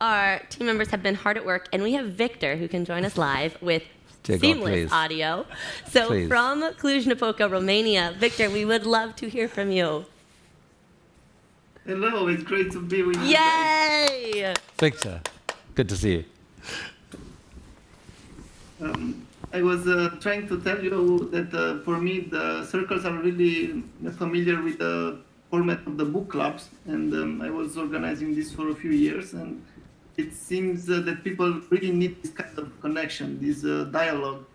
our team members have been hard at work, and we have Victor who can join us live with seamless audio. So Please. From Cluj-Napoca, Romania, Victor, we would love to hear from you. Hello, it's great to be with you. Yay! Victor, good to see you. I was trying to tell you that for me, the circles are really familiar with the format of the book clubs, and I was organizing this for a few years, and it seems that people really need this kind of connection, this dialogue,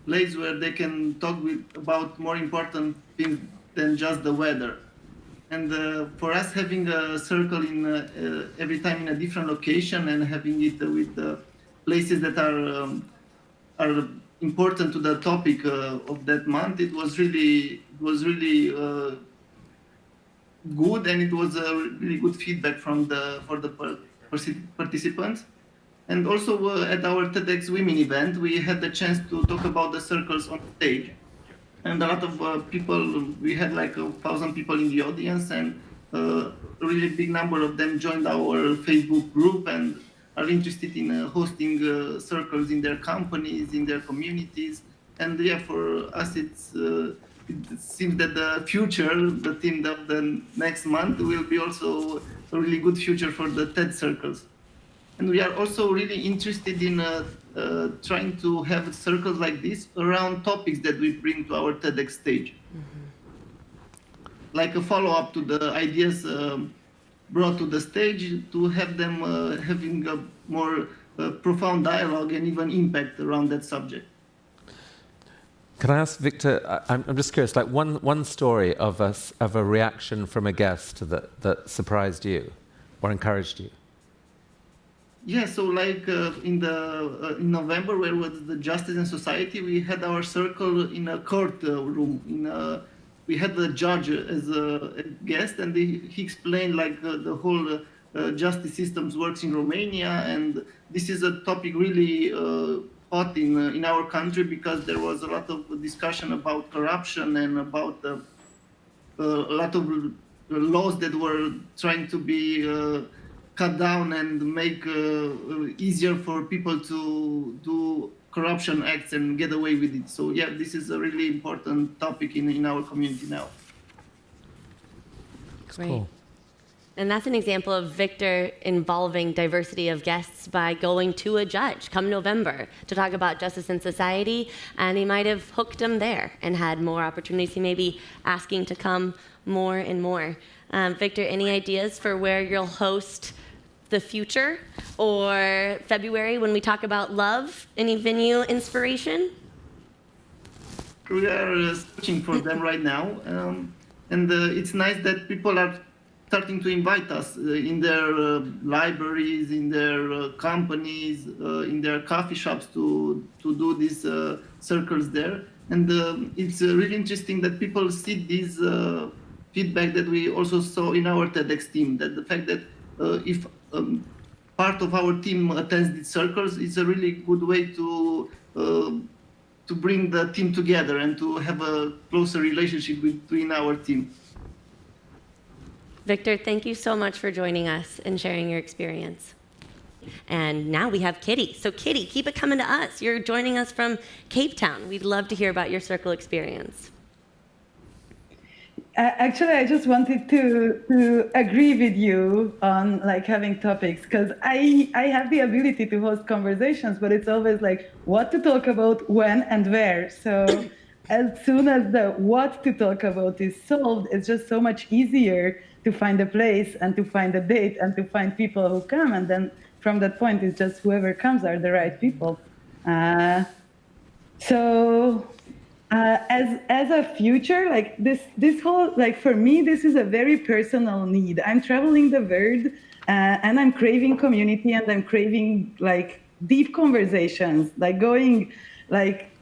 place where they can talk about more important things than just the weather. And for us, having a circle in every time in a different location and having it with places that are important to the topic of that month, it was really good, and it was a really good feedback for the participants. And also at our TEDx Women event, we had the chance to talk about the circles on stage. And a lot of people, we had like 1,000 people in the audience, and a really big number of them joined our Facebook group and are interested in hosting circles in their companies, in their communities. And yeah, for us, it seems that the future, the theme of the next month, will be also a really good future for the TED circles. And we are also really interested in trying to have circles like this around topics that we bring to our TEDx stage. Like a follow-up to the ideas brought to the stage, to have them having a more profound dialogue and even impact around that subject. Can I ask Victor, I'm just curious, like one story of a reaction from a guest that surprised you or encouraged you? Yeah, so like in November, where was the Justice and Society, we had our circle in a court room. We had the judge as a guest, and he explained like the whole justice systems works in Romania, and this is a topic really hot in our country, because there was a lot of discussion about corruption and about a lot of laws that were trying to be cut down and make easier for people to do corruption acts and get away with it. So yeah, this is a really important topic in our community now. Great. Cool. And that's an example of Victor involving diversity of guests by going to a judge come November to talk about justice and society, and he might have hooked him there and had more opportunities. He may be asking to come more and more. Victor, any ideas for where you'll host the future or February when we talk about love? Any venue inspiration? We are searching for them right now, and it's nice that people are starting to invite us in their libraries, in their companies, in their coffee shops to do these circles there. And it's really interesting that people see this feedback that we also saw in our TEDx team, that the fact that if part of our team attends these circles, it's a really good way to bring the team together and to have a closer relationship between our team. Victor, thank you so much for joining us and sharing your experience. And now we have Kitti. So Kitti, keep it coming to us. You're joining us from Cape Town. We'd love to hear about your circle experience. Actually, I just wanted to agree with you on like having topics, because I have the ability to host conversations, but it's always like what to talk about, when and where. So as soon as the what to talk about is solved, it's just so much easier to find a place and to find a date and to find people who come. And then from that point, it's just whoever comes are the right people. As a future, like this whole, like for me, this is a very personal need. I'm traveling the world and I'm craving community, and I'm craving like deep conversations, like going like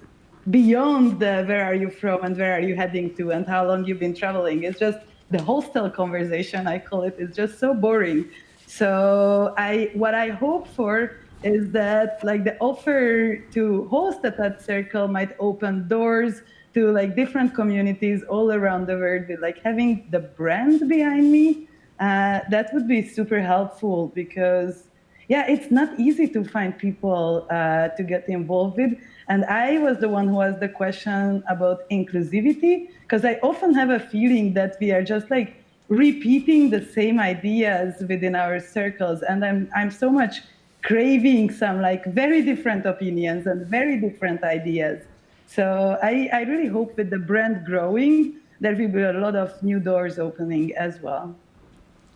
beyond the where are you from and where are you heading to and how long you've been traveling. It's just the hostel conversation, I call it, is just so boring. So what I hope for is that like the offer to host a TED circle might open doors to like different communities all around the world, with like having the brand behind me. That would be super helpful, because yeah, it's not easy to find people to get involved with. And I was the one who asked the question about inclusivity, because I often have a feeling that we are just like repeating the same ideas within our circles. And I'm so much craving some like very different opinions and very different ideas. So I really hope with the brand growing, there will be a lot of new doors opening as well.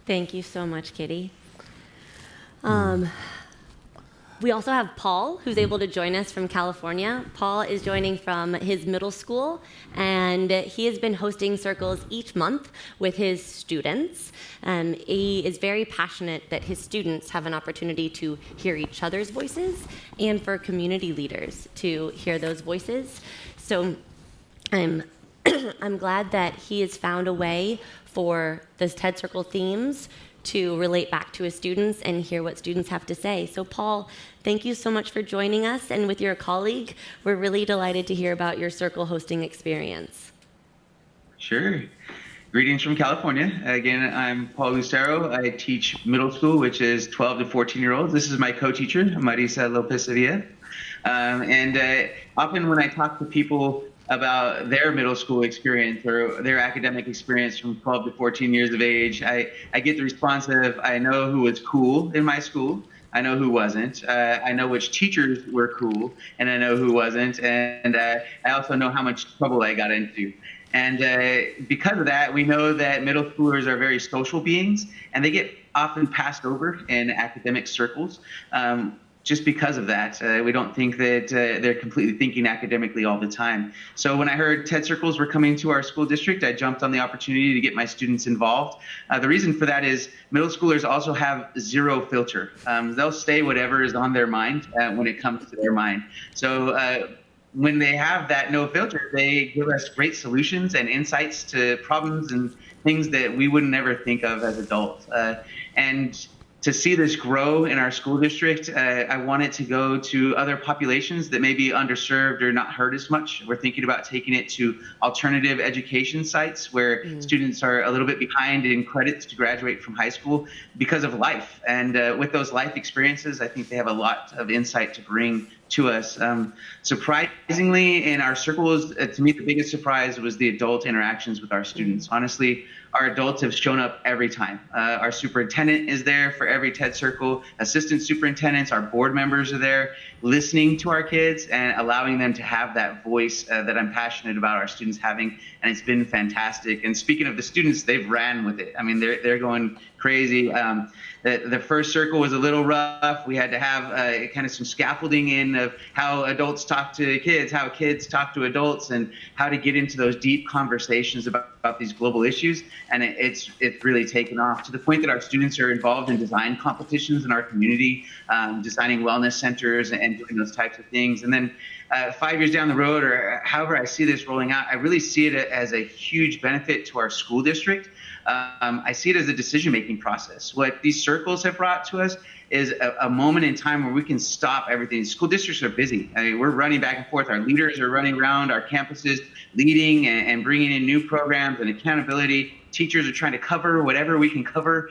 Thank you so much, Kitti. We also have Paul, who's able to join us from California. Paul is joining from his middle school, and he has been hosting circles each month with his students. He is very passionate that his students have an opportunity to hear each other's voices and for community leaders to hear those voices. So I'm glad that he has found a way for those TED Circle themes to relate back to his students and hear what students have to say. So Paul, thank you so much for joining us, and with your colleague, we're really delighted to hear about your circle hosting experience. Sure. Greetings from California. Again, I'm Paul Lucero. I teach middle school, which is 12 to 14-year-olds. This is my co-teacher, Borisza Lopez-Sevilla. Often when I talk to people about their middle school experience or their academic experience from 12 to 14 years of age, I get the response of, I know who was cool in my school, I know who wasn't, I know which teachers were cool, and I know who wasn't, and I also know how much trouble I got into. And because of that, we know that middle schoolers are very social beings, and they get often passed over in academic circles. Just because of that, we don't think that they're completely thinking academically all the time. So when I heard TED Circles were coming to our school district, I jumped on the opportunity to get my students involved. The reason for that is middle schoolers also have zero filter. They'll say whatever is on their mind when it comes to their mind. So when they have that no filter, they give us great solutions and insights to problems and things that we would never think of as adults. And to see this grow in our school district, I want it to go to other populations that may be underserved or not heard as much. We're thinking about taking it to alternative education sites where students are a little bit behind in credits to graduate from high school because of life. And with those life experiences, I think they have a lot of insight to bring to us. Surprisingly, in our circles, to me, the biggest surprise was the adult interactions with our students. Honestly, our adults have shown up every time. Our superintendent is there for every TED Circle. Assistant superintendents, our board members are there listening to our kids and allowing them to have that voice that I'm passionate about our students having. And it's been fantastic. And speaking of the students, they've ran with it. I mean, they're going crazy. The first circle was a little rough. We had to have kind of some scaffolding in of how adults talk to kids, how kids talk to adults, and how to get into those deep conversations about these global issues. And it's really taken off to the point that our students are involved in design competitions in our community, designing wellness centers and doing those types of things. And then 5 years down the road, or however I see this rolling out, I really see it as a huge benefit to our school district. I see it as a decision-making process. What these circles have brought to us is a moment in time where we can stop everything. School districts are busy. I mean, we're running back and forth. Our leaders are running around our campuses, leading and bringing in new programs and accountability. Teachers are trying to cover whatever we can cover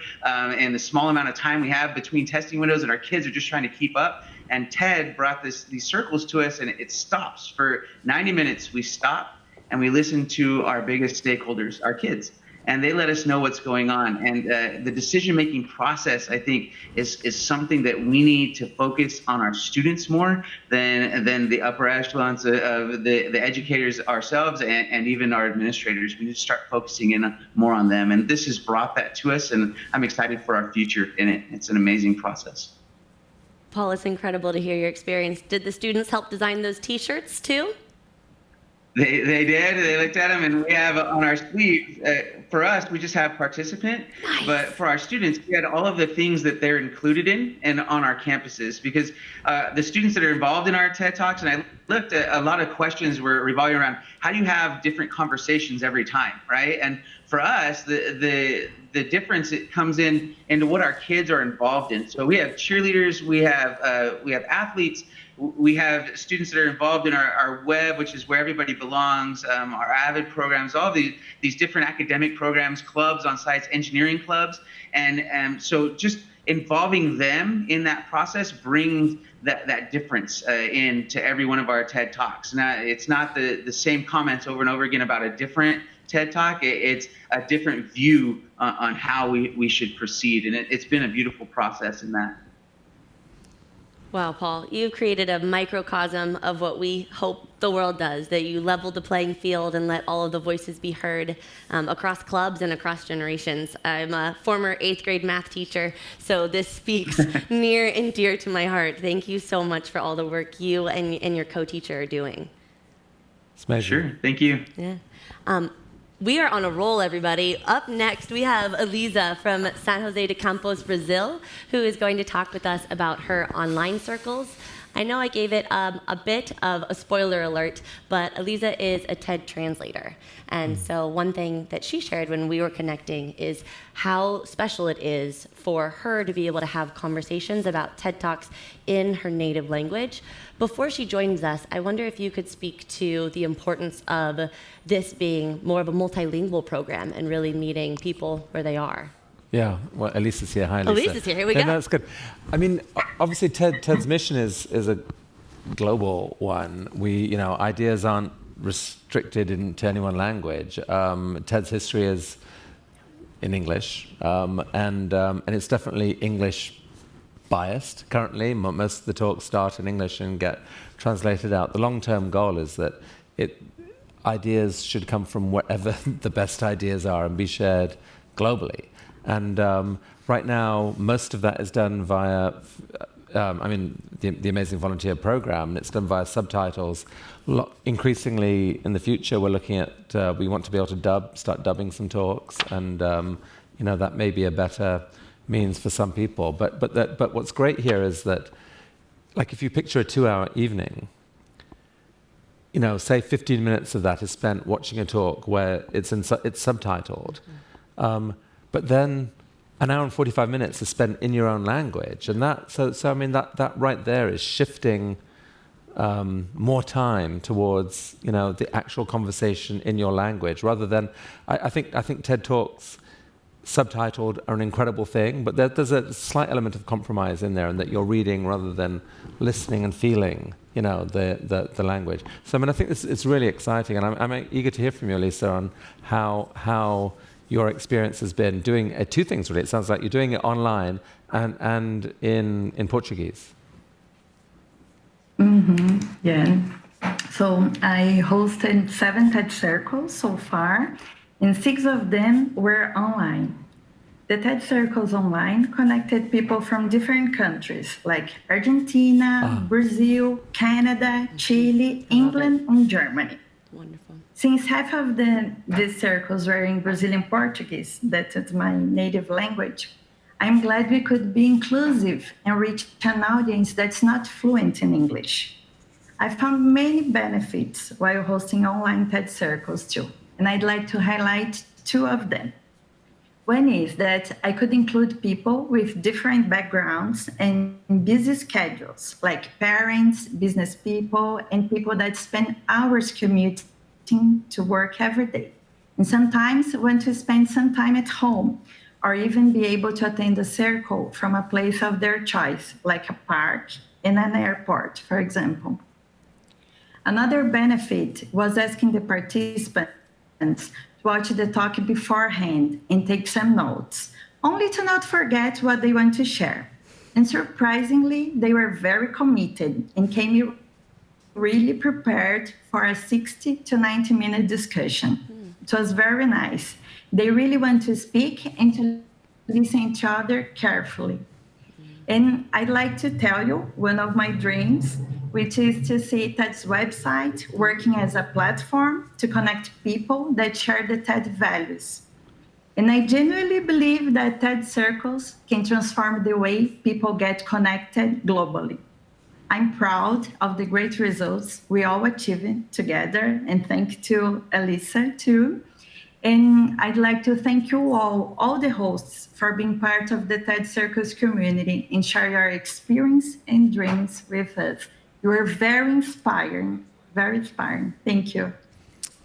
in the small amount of time we have between testing windows, and our kids are just trying to keep up. And TED brought these circles to us, and it stops. For 90 minutes, we stop and we listen to our biggest stakeholders, our kids. And they let us know what's going on. And the decision-making process, I think, is something that we need to focus on our students more than the upper echelons of the educators ourselves and even our administrators. We need to start focusing in more on them. And this has brought that to us, and I'm excited for our future in it. It's an amazing process. Paul, it's incredible to hear your experience. Did the students help design those T-shirts too? They did. They looked at them, and we have on our sleeves. For us, we just have participant, nice. But for our students, we had all of the things that they're included in and on our campuses, because the students that are involved in our TED Talks, and I looked at a lot of questions were revolving around how do you have different conversations every time, right? And for us, the difference it comes into what our kids are involved in. So we have cheerleaders, we have athletes. We have students that are involved in our web, which is where everybody belongs, our AVID programs, all of these different academic programs, clubs on sites, engineering clubs. And so just involving them in that process brings that difference into every one of our TED Talks. Now, it's not the same comments over and over again about a different TED Talk. It's a different view on how we should proceed. And it's been a beautiful process in that. Wow, Paul, you've created a microcosm of what we hope the world does, that you level the playing field and let all of the voices be heard across clubs and across generations. I'm a former 8th grade math teacher, so this speaks near and dear to my heart. Thank you so much for all the work you and your co-teacher are doing. Sure, thank you. Yeah. We are on a roll, everybody. Up next, we have Elisa from San José de Campos, Brazil, who is going to talk with us about her online circles. I know I gave it a bit of a spoiler alert, but Elisa is a TED translator. And so one thing that she shared when we were connecting is how special it is for her to be able to have conversations about TED Talks in her native language. Before she joins us, I wonder if you could speak to the importance of this being more of a multilingual program and really meeting people where they are. Yeah, well, Elisa's here. Hi, Elisa. Elisa's here. Here we go. No, that's good. I mean, obviously, TED's mission is a global one. Ideas aren't restricted to any one language. TED's history is in English, and it's definitely English biased currently. Most of the talks start in English and get translated out. The long-term goal is that ideas should come from wherever the best ideas are and be shared globally. And right now, most of that is done via, the Amazing Volunteer Program, and it's done via subtitles. Increasingly, in the future, we're looking at, we want to be able to start dubbing some talks, and that may be a better means for some people. But what's great here is that, like, if you picture a 2-hour evening, say 15 minutes of that is spent watching a talk where it's subtitled. But then an hour and 45 minutes is spent in your own language. And that right there is shifting more time towards, the actual conversation in your language, rather than, I think TED Talks subtitled are an incredible thing, but there's a slight element of compromise in there, and that you're reading rather than listening and feeling, the language. So, I think it's really exciting, and I'm eager to hear from you, Elisa, on how your experience has been doing two things, really. It sounds like you're doing it online and in Portuguese. Yeah. So I hosted 7 TED Circles so far, and 6 of them were online. The TED Circles online connected people from different countries like Argentina, Brazil, Canada, Chile, England, and Germany. Wonderful. Since half of these circles were in Brazilian Portuguese, that is my native language, I'm glad we could be inclusive and reach an audience that's not fluent in English. I found many benefits while hosting online TED Circles too, and I'd like to highlight 2 of them. One is that I could include people with different backgrounds and busy schedules, like parents, business people, and people that spend hours commuting to work every day, and sometimes want to spend some time at home, or even be able to attend a circle from a place of their choice, like a park and an airport, for example. Another benefit was asking the participants to watch the talk beforehand and take some notes, only to not forget what they want to share. And surprisingly, they were very committed and came really prepared for a 60 to 90-minute discussion. It was very nice. They really want to speak and to listen to each other carefully. And I'd like to tell you one of my dreams, which is to see TED's website working as a platform to connect people that share the TED values. And I genuinely believe that TED Circles can transform the way people get connected globally. I'm proud of the great results we all achieved together, and thank to Elisa too. And I'd like to thank you all the hosts, for being part of the TED Circles community and share your experience and dreams with us. You are very inspiring, very inspiring. Thank you.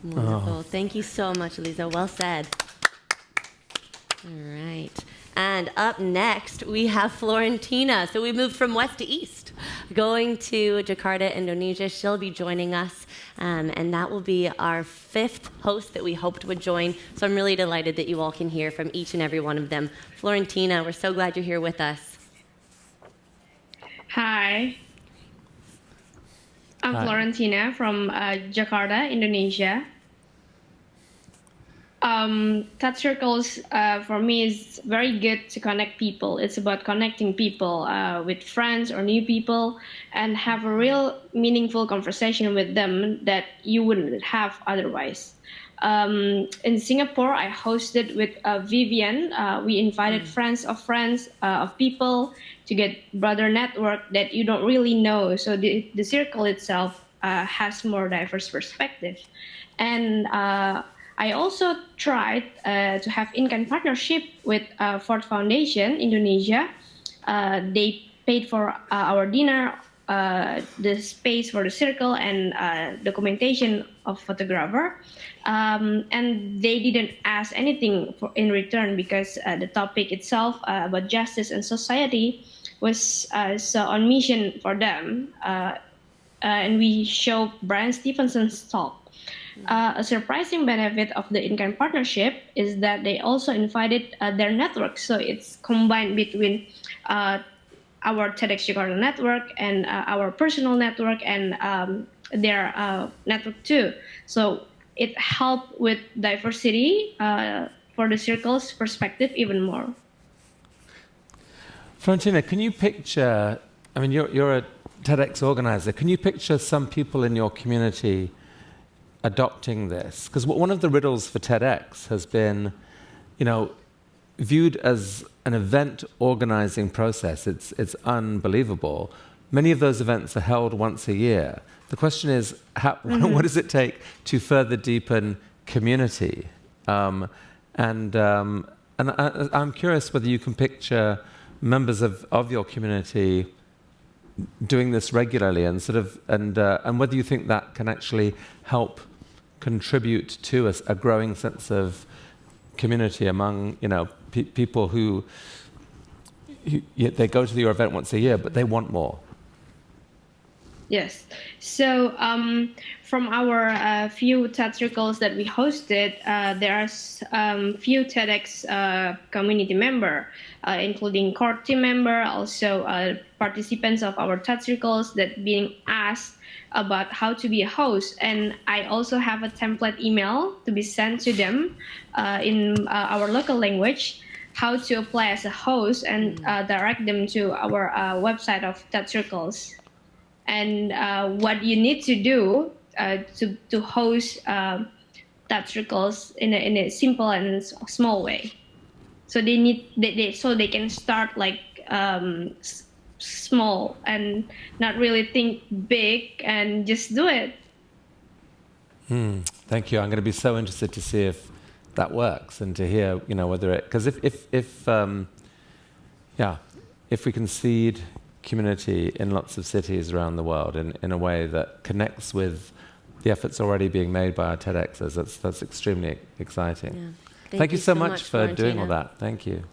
Wonderful. Thank you so much, Elisa. Well said. All right. And up next, we have Florentina. So we moved from west to east, going to Jakarta, Indonesia. She'll be joining us, and that will be our 5th host that we hoped would join. So I'm really delighted that you all can hear from each and every one of them. Florentina, we're so glad you're here with us. Hi. I'm Hi. Florentina from Jakarta, Indonesia. Touch circles for me is very good to connect people. It's about connecting people with friends or new people and have a real meaningful conversation with them that you wouldn't have otherwise. In Singapore, I hosted with Vivian. We invited friends of people to get broader network that you don't really know. So the circle itself has more diverse perspective. And I also tried to have in-kind partnership with Ford Foundation Indonesia. They paid for our dinner, the space for the circle, and documentation of photographer. And they didn't ask anything in return because the topic itself about justice and society was so on mission for them. And we showed Brian Stevenson's talk. A surprising benefit of the in-kind partnership is that they also invited their network. So it's combined between our TEDx Jakarta network and our personal network and their network too. So it helped with diversity for the circle's perspective even more. Florentina, can you picture, I mean, you're a TEDx organizer, can you picture some people in your community adopting this? Because one of the riddles for TEDx has been, viewed as an event organizing process. It's unbelievable. Many of those events are held once a year. The question is, what does it take to further deepen community? And I'm curious whether you can picture members of your community doing this regularly, and and whether you think that can actually help contribute to a growing sense of community among people who they go to your event once a year, but they want more. Yes. So from our few TED circles that we hosted, there are few TEDx community member, including core team member, also participants of our TED circles that being asked about how to be a host. And I also have a template email to be sent to them in our local language, how to apply as a host, and direct them to our website of TED circles. And what you need to do to host TED circles in a simple and small way. So they can start like small and not really think big and just do it. Thank you. I'm going to be so interested to see if that works and to hear, whether it, because if we can seed community in lots of cities around the world in a way that connects with the efforts already being made by our TEDxers, that's extremely exciting. Yeah. Thank you so much for Florentina. doing all that. Thank you.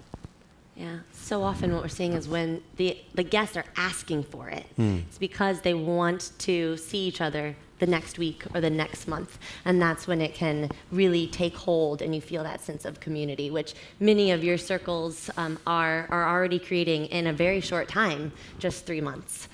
Yeah, so often what we're seeing is when the guests are asking for it, it's because they want to see each other the next week or the next month. And that's when it can really take hold and you feel that sense of community, which many of your circles are already creating in a very short time, just 3 months.